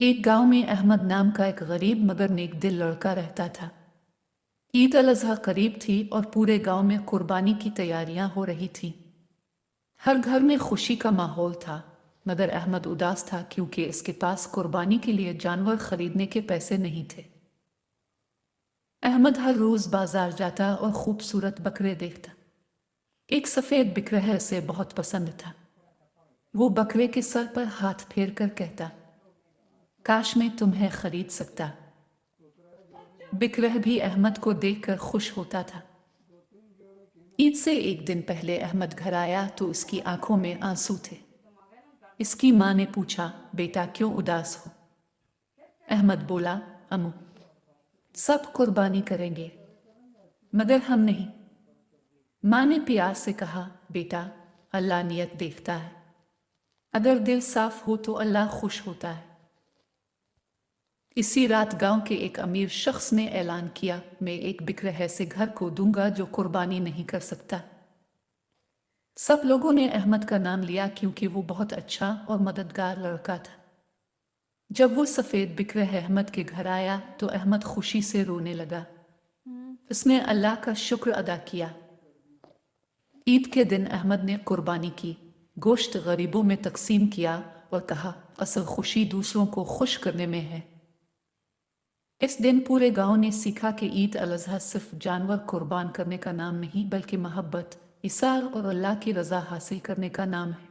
ایک گاؤں میں احمد نام کا ایک غریب مگر نیک دل لڑکا رہتا تھا۔ عید الاضحیٰ قریب تھی اور پورے گاؤں میں قربانی کی تیاریاں ہو رہی تھیں۔ ہر گھر میں خوشی کا ماحول تھا، مگر احمد اداس تھا کیونکہ اس کے پاس قربانی کے لیے جانور خریدنے کے پیسے نہیں تھے۔ احمد ہر روز بازار جاتا اور خوبصورت بکرے دیکھتا۔ ایک سفید بکرا اسے بہت پسند تھا۔ وہ بکرے کے سر پر ہاتھ پھیر کر کہتا، کاش میں تمہیں خرید سکتا۔ بکرہ بھی احمد کو دیکھ کر خوش ہوتا تھا۔ عید سے ایک دن پہلے احمد گھر آیا تو اس کی آنکھوں میں آنسو تھے۔ اس کی ماں نے پوچھا، بیٹا کیوں اداس ہو؟ احمد بولا، امو، سب قربانی کریں گے مگر ہم نہیں۔ ماں نے پیار سے کہا، بیٹا اللہ نیت دیکھتا ہے، اگر دل صاف ہو تو اللہ خوش ہوتا ہے۔ اسی رات گاؤں کے ایک امیر شخص نے اعلان کیا، میں ایک بکرے ایسے گھر کو دوں گا جو قربانی نہیں کر سکتا۔ سب لوگوں نے احمد کا نام لیا کیونکہ وہ بہت اچھا اور مددگار لڑکا تھا۔ جب وہ سفید بکرا احمد کے گھر آیا تو احمد خوشی سے رونے لگا۔ اس نے اللہ کا شکر ادا کیا۔ عید کے دن احمد نے قربانی کی، گوشت غریبوں میں تقسیم کیا اور کہا، اصل خوشی دوسروں کو خوش کرنے میں ہے۔ اس دن پورے گاؤں نے سیکھا کہ عید الاضحیٰ صرف جانور قربان کرنے کا نام نہیں بلکہ محبت، اصرار اور اللہ کی رضا حاصل کرنے کا نام ہے۔